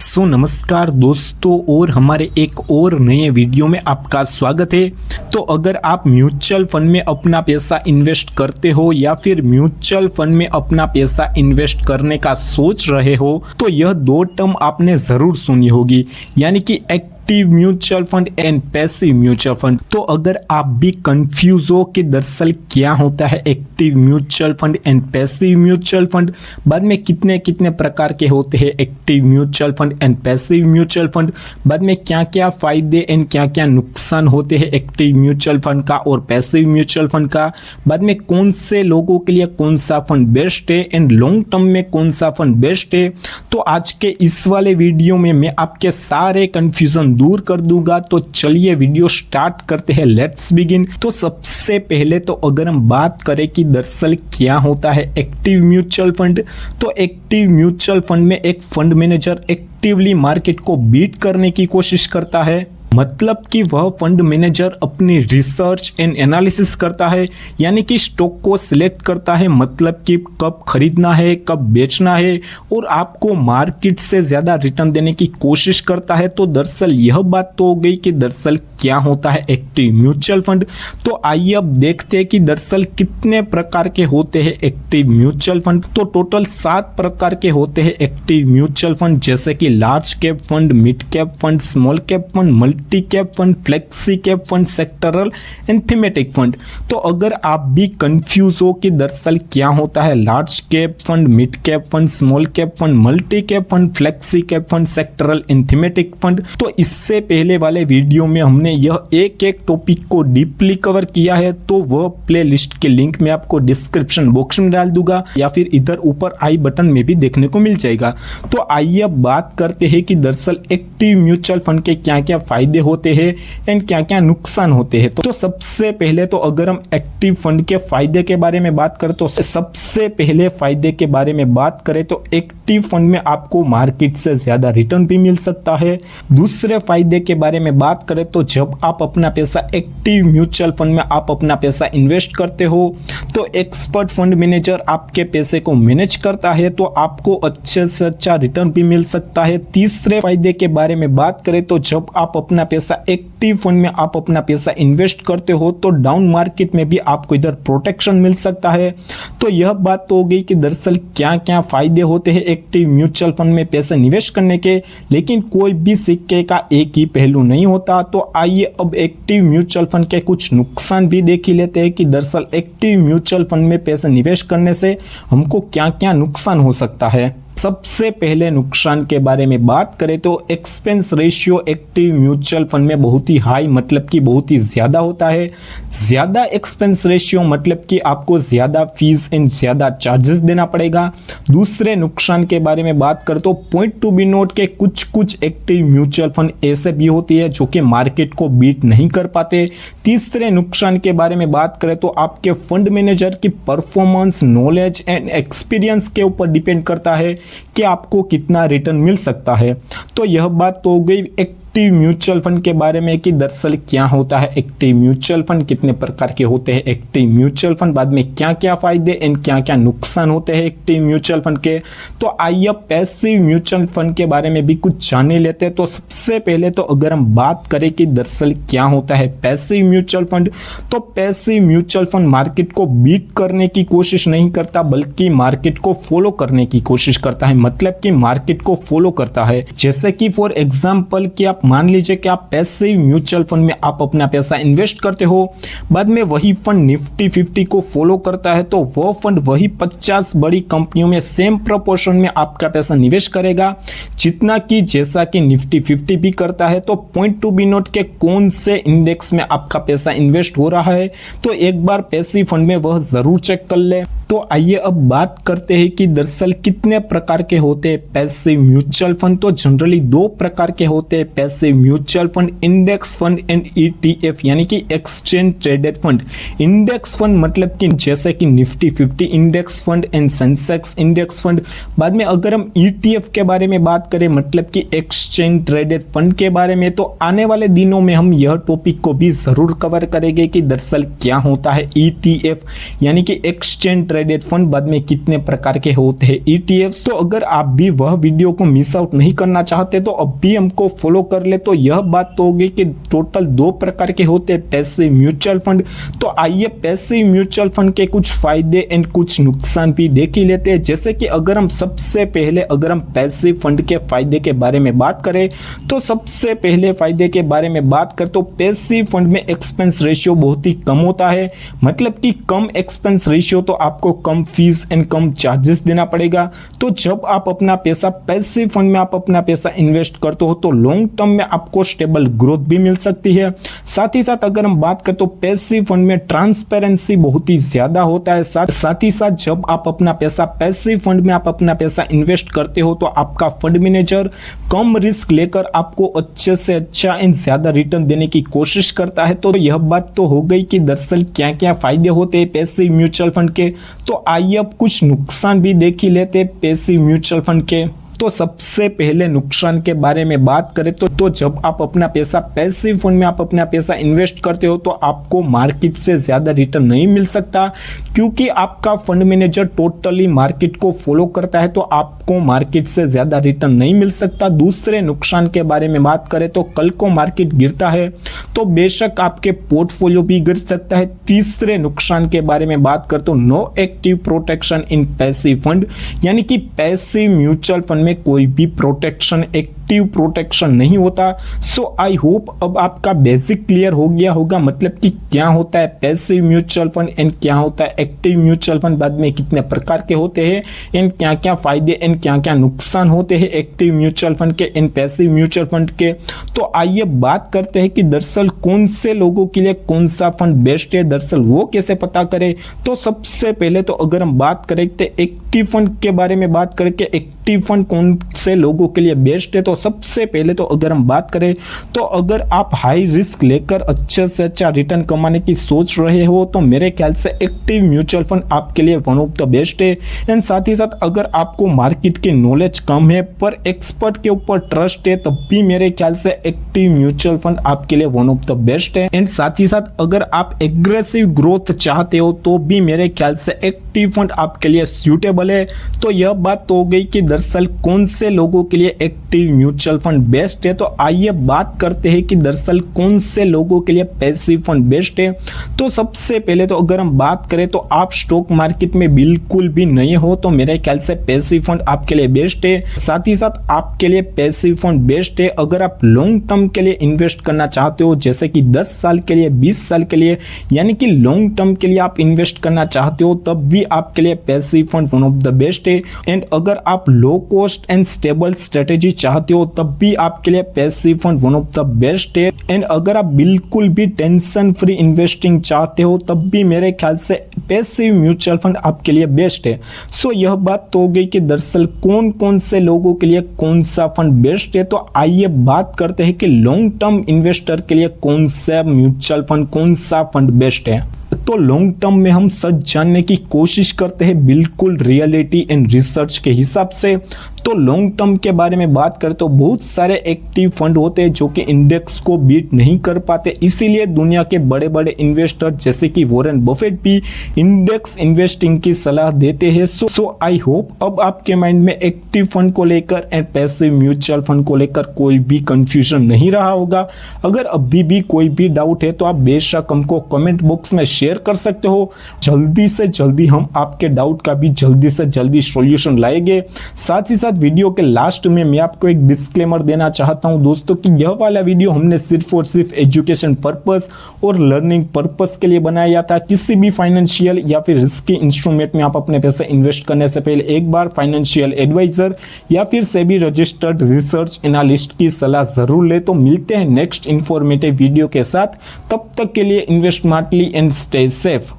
सो नमस्कार दोस्तों, और हमारे एक और नए वीडियो में आपका स्वागत है। तो अगर आप म्यूचुअल फंड में अपना पैसा इन्वेस्ट करते हो या फिर म्यूचुअल फंड में अपना पैसा इन्वेस्ट करने का सोच रहे हो तो यह दो टर्म आपने ज़रूर सुनी होगी, यानी कि active mutual fund and passive mutual fund. तो अगर आप भी कंफ्यूज हो कि दरअसल क्या होता है active mutual fund and passive mutual fund, बाद में कितने कितने प्रकार के होते हैं active mutual fund and passive mutual fund, बाद में क्या क्या फायदे एंड क्या क्या नुकसान होते हैं एक्टिव म्यूचुअल फंड का और पैसिव म्यूचुअल फंड का, बाद में कौन से लोगों के लिए कौन सा फंड बेस्ट है एंड लॉन्ग टर्म में कौन सा फंड बेस्ट है, तो आज के इस वाले वीडियो में मैं आपके सारे कंफ्यूजन दूर कर दूंगा। तो चलिए वीडियो स्टार्ट करते हैं, लेट्स बिगिन। तो सबसे पहले तो अगर हम बात करें कि दरअसल क्या होता है एक्टिव म्यूचुअल फंड, तो एक्टिव म्यूचुअल फंड में एक फंड मैनेजर एक्टिवली मार्केट को बीट करने की कोशिश करता है। मतलब कि वह फंड मैनेजर अपनी रिसर्च एंड एनालिसिस करता है, यानी कि स्टॉक को सिलेक्ट करता है, मतलब कि कब खरीदना है कब बेचना है और आपको मार्केट से ज़्यादा रिटर्न देने की कोशिश करता है। तो दरअसल यह बात तो हो गई कि दरअसल क्या होता है एक्टिव म्यूचुअल फंड। तो आइए अब देखते हैं कि दरअसल कितने प्रकार के होते हैं एक्टिव म्यूचुअल फंड। तो टोटल 7 प्रकार के होते हैं एक्टिव म्यूचुअल फंड, जैसे कि large cap fund, mid cap fund, small cap fund, multi cap fund, flexi cap fund, sectoral and thematic fund. तो अगर आप भी कंफ्यूज हो कि दरअसल क्या होता है large cap fund, mid cap fund, small cap fund, multi cap fund, flexi cap fund, sectoral and thematic fund, तो इससे पहले वाले वीडियो में हमने यह एक एक टॉपिक को डीपली कवर किया है। तो वह प्लेलिस्ट के लिंक मैं आपको डिस्क्रिप्शन बॉक्स में डाल दूंगा या फिर इधर ऊपर आई बटन में भी देखने को मिल जाएगा। तो आइए अब बात करते हैं कि दरअसल एक्टिव म्यूचुअल फंड के क्या क्या फायदे होते हैं एंड क्या क्या नुकसान होते हैं। तो सबसे पहले तो अगर हम एक्टिव फंड के फायदे के बारे में बात करें तो सबसे पहले फायदे के बारे में बात करें तो एक्टिव फंड में आपको मार्केट से ज्यादा रिटर्न भी मिल सकता है। दूसरे फायदे के बारे में बात करें तो जब आप अपना पैसा एक्टिव म्यूचुअल फंड में आप अपना पैसा इन्वेस्ट करते हो तो एक्सपर्ट फंड मैनेजर आपके पैसे को मैनेज करता है, तो आपको अच्छे से अच्छा रिटर्न भी मिल सकता है। तीसरे फायदे के बारे में बात करें तो जब आप अपना पैसा एक्टिव फंड में आप अपना पैसा इन्वेस्ट करते हो तो डाउन मार्केट में भी आपको इधर प्रोटेक्शन मिल सकता है। तो यह बात तो हो गई कि दरअसल क्या क्या फायदे होते हैं एक्टिव म्यूचुअल फंड में पैसे निवेश करने के, लेकिन कोई भी सिक्के का एक ही पहलू नहीं होता। तो आइए अब एक्टिव म्यूचुअल फंड के कुछ नुकसान भी देख ही लेते हैं कि दरअसल एक्टिव म्यूचुअल फंड में पैसे निवेश करने से हमको क्या क्या नुकसान हो सकता है। सबसे पहले नुकसान के बारे में बात करें तो expense ratio active mutual fund में बहुत ही हाई, मतलब कि बहुत ही ज्यादा होता है। ज्यादा एक्सपेंस रेशियो मतलब कि आपको ज्यादा फीस एंड ज्यादा चार्जेस देना पड़ेगा। दूसरे नुकसान के बारे में बात करें तो पॉइंट टू बी नोट के कुछ एक्टिव म्यूचुअल फंड ऐसे भी होती है जो कि मार्केट को बीट नहीं कर पाते। तीसरे नुकसान के बारे में बात करें तो आपके फंड मैनेजर की परफॉर्मेंस, नॉलेज एंड एक्सपीरियंस के ऊपर डिपेंड करता है कि आपको कितना रिटर्न मिल सकता है। तो यह बात तो हो गई एक्टिव म्यूचुअल फंड के बारे में कि दरअसल क्या होता है एक्टिव म्यूचुअल फंड, कितने प्रकार के होते हैं एक्टिव म्यूचुअल फंड, बाद में क्या क्या फायदे एंड क्या क्या नुकसान होते हैं एक्टिव म्यूचुअल फंड के। तो आइए पैसिव म्यूचुअल फंड के बारे में भी कुछ जान लेते हैं। तो सबसे पहले तो अगर हम बात करें कि दरअसल क्या होता है पैसिव म्यूचुअल फंड, तो पैसिव म्यूचुअल फंड मार्केट को बीट करने की कोशिश नहीं करता बल्कि मार्केट को फॉलो करने की कोशिश करता है, मतलब कि मार्केट को फॉलो करता है। जैसे कि फॉर एग्जांपल कि आप मान लीजिए कि आप पैसिव म्यूचुअल फंड में आप अपना पैसा इन्वेस्ट करते हो, बाद में वही फंड निफ्टी 50 को फॉलो करता है, तो वो फंड वही 50 बड़ी कंपनियों में सेम प्रोपोर्शन में आपका पैसा निवेश करेगा जितना कि जैसा कि निफ्टी 50 भी करता है। तो पॉइंट टू बी नोट के कौन से इंडेक्स में आपका पैसा इन्वेस्ट हो रहा है तो एक बार पैसिव फंड में वह जरूर चेक कर ले। तो आइए अब बात करते हैं कि दरअसल कितने प्रकार के होते हैं पैसिव म्यूचुअल फंड। तो जनरली 2 प्रकार के होते हैं passive mutual fund, index fund and ETF यानी कि exchange traded fund. Index fund मतलब कि जैसे कि Nifty 50 index fund and Sensex index fund. बाद में अगर हम ETF के बारे में बात करें मतलब कि एक्सचेंज ट्रेडेड फंड के बारे में, तो आने वाले दिनों में हम यह टॉपिक को भी जरूर कवर करेंगे कि दरअसल क्या होता है ETF यानी कि एक्सचेंज ट्रेडेड फंड, बाद में कितने प्रकार के होते हैं ETFs। तो अगर आप भी वह वीडियो को मिस आउट नहीं करना चाहते तो अब भी हमको फॉलो कर ले। तो यह बात तो होगी कि टोटल 2 प्रकार के होते हैं पैसिव म्यूचुअल फंड। तो आइए पैसिव म्यूचुअल फंड के कुछ फायदे एंड कुछ नुकसान भी देख ही लेते हैं। जैसे कि अगर हम सबसे पहले अगर हम पैसिव फंड के फायदे के बारे में बात करें तो सबसे पहले फायदे के बारे में बात करें तो पैसिव फंड में एक्सपेंस रेशियो बहुत ही कम होता है। मतलब कि कम एक्सपेंस रेशियो तो आपको कम फीस एंड कम चार्जेस देना पड़ेगा। तो जब आप अपना पैसा पैसिव फंड में आप अपना पैसा इन्वेस्ट करते हो तो लॉन्ग टर्म में आपको स्टेबल ग्रोथ भी मिल सकती है। साथ ही साथ अगर हम बात करें तो पैसिव फंड में ट्रांसपेरेंसी बहुत ही ज्यादा होता है। साथ ही साथ जब आप अपना पैसा पैसिव फंड में आप अपना पैसा इन्वेस्ट करते हो तो आपका फंड मैनेजर कम रिस्क लेकर आपको अच्छे से अच्छा एंड ज्यादा रिटर्न देने की कोशिश करता है। तो यह बात तो हो गई कि दरअसल क्या क्या फायदे होते हैं पैसिव म्यूचुअल फंड के। तो आइए अब कुछ नुकसान भी देख ही लेते हैं पैसिव म्यूचुअल फंड के। तो सबसे पहले नुकसान के बारे में बात करें तो जब आप अपना पैसा पैसिव फंड में आप अपना पैसा इन्वेस्ट करते हो तो आपको मार्केट से ज्यादा रिटर्न नहीं मिल सकता, क्योंकि आपका फंड मैनेजर टोटली मार्केट को फॉलो करता है तो आपको मार्केट से ज्यादा रिटर्न नहीं मिल सकता। दूसरे नुकसान के बारे में बात करें तो कल को मार्केट गिरता है तो बेशक आपके पोर्टफोलियो भी गिर सकता है। तीसरे नुकसान के बारे में बात करें तो no active protection in passive fund यानी कि पैसिव म्यूचुअल फंड कोई भी प्रोटेक्शन एक्टिव प्रोटेक्शन नहीं होता। सो आई होप अब आपका बेसिक क्लियर हो गया होगा, मतलब कि क्या होता है पैसिव म्यूचुअल फंड एंड क्या होता है एक्टिव म्यूचुअल फंड, बाद में कितने प्रकार के होते हैं एंड क्या क्या फायदे एंड क्या क्या नुकसान होते हैं एक्टिव म्यूचुअल फंड के एंड पैसिव म्यूचुअल फंड के। तो आइए बात करते हैं कि दरअसल कौन से लोगों के लिए कौन सा फंड बेस्ट है, दरअसल वो कैसे पता करें। तो सबसे पहले तो अगर हम बात करें तो एक्टिव फंड के बारे में बात करें कि एक्टिव फंड कौन से लोगों के लिए बेस्ट है। तो सबसे पहले तो अगर हम बात करें तो अगर आप हाई रिस्क लेकर अच्छे से अच्छा रिटर्न कमाने की सोच रहे हो तो मेरे ख्याल से एक्टिव म्यूचुअल फंड आपके लिए वन ऑफ द बेस्ट है। एंड साथ ही साथ अगर आपको मार्केट की नॉलेज कम है पर एक्सपर्ट के ऊपर ट्रस्ट है तब भी मेरे ख्याल से एक्टिव म्यूचुअल फंड आपके लिए वन ऑफ द बेस्ट है। एंड साथ ही साथ अगर आप एग्रेसिव ग्रोथ चाहते हो तो भी मेरे ख्याल से एक्टिव फंड आपके लिए सूटेबल है। तो यह बात तो हो गई कि दरअसल कौन से लोगों के लिए एक्टिव म्यूचुअल फंड बेस्ट है। तो आइए बात करते हैं कि दरअसल कौन से लोगों के लिए पैसिव फंड बेस्ट है। तो सबसे पहले तो अगर हम बात करें तो आप स्टॉक मार्केट में बिल्कुल भी नए हो तो मेरे ख्याल से पैसिव फंड आपके लिए बेस्ट है। साथ ही साथ आपके लिए पैसिव फंड बेस्ट है अगर आप लॉन्ग टर्म के लिए इन्वेस्ट करना चाहते हो, जैसे कि 10 साल के लिए 20 साल के लिए यानी कि लॉन्ग टर्म के लिए आप इन्वेस्ट करना चाहते हो तब भी आपके लिए passive fund one of the best है। एंड अगर आप low cost and stable strategy चाहते हो तब भी आपके लिए passive fund one of the best है। एंड अगर आप बिल्कुल भी टेंशन फ्री इन्वेस्टिंग चाहते हो तब भी मेरे ख्याल से पैसिव म्यूचुअल फंड आपके लिए बेस्ट है। सो यह बात तो हो गई कि दरअसल कौन कौन से लोगों के लिए कौन सा फंड बेस्ट है। तो आइए बात करते हैं कि लॉन्ग टर्म इन्वेस्टर के लिए कौन सा म्यूचुअल फंड कौन सा फंड बेस्ट है। तो लॉन्ग टर्म में हम सच जानने की कोशिश करते हैं बिल्कुल रियलिटी एंड रिसर्च के हिसाब से। तो लॉन्ग टर्म के बारे में बात करें तो बहुत सारे एक्टिव फंड होते हैं जो कि इंडेक्स को बीट नहीं कर पाते, इसीलिए दुनिया के बड़े बड़े इन्वेस्टर जैसे कि वॉरेन बफेट भी इंडेक्स इन्वेस्टिंग की सलाह देते हैं। सो आई होप अब आपके माइंड में एक्टिव फंड को लेकर एंड पैसिव म्यूचुअल फंड को लेकर कोई भी कंफ्यूजन नहीं रहा होगा। अगर अभी भी कोई भी डाउट है तो आप बेशक हमको कमेंट बॉक्स में शेयर कर सकते हो। जल्दी से जल्दी हम आपके डाउट का भी जल्दी से जल्दी सॉल्यूशन लाएंगे। साथ ही साथ वीडियो के लास्ट में मैं आपको एक डिस्क्लेमर देना चाहता हूं दोस्तों कि यह वाला वीडियो हमने सिर्फ और सिर्फ एजुकेशन पर्पस और लर्निंग पर्पस के लिए बनाया था। किसी भी फाइनेंशियल या फिर रिस्की इंस्ट्रूमेंट में आप अपने पैसे इन्वेस्ट करने से पहले एक बार फाइनेंशियल एडवाइजर या फिर सेबी रजिस्टर्ड रिसर्च एनालिस्ट की सलाह जरूर ले। तो मिलते हैं नेक्स्ट इंफॉर्मेटिव वीडियो के साथ, तब तक के लिए invest smartly and stay safe.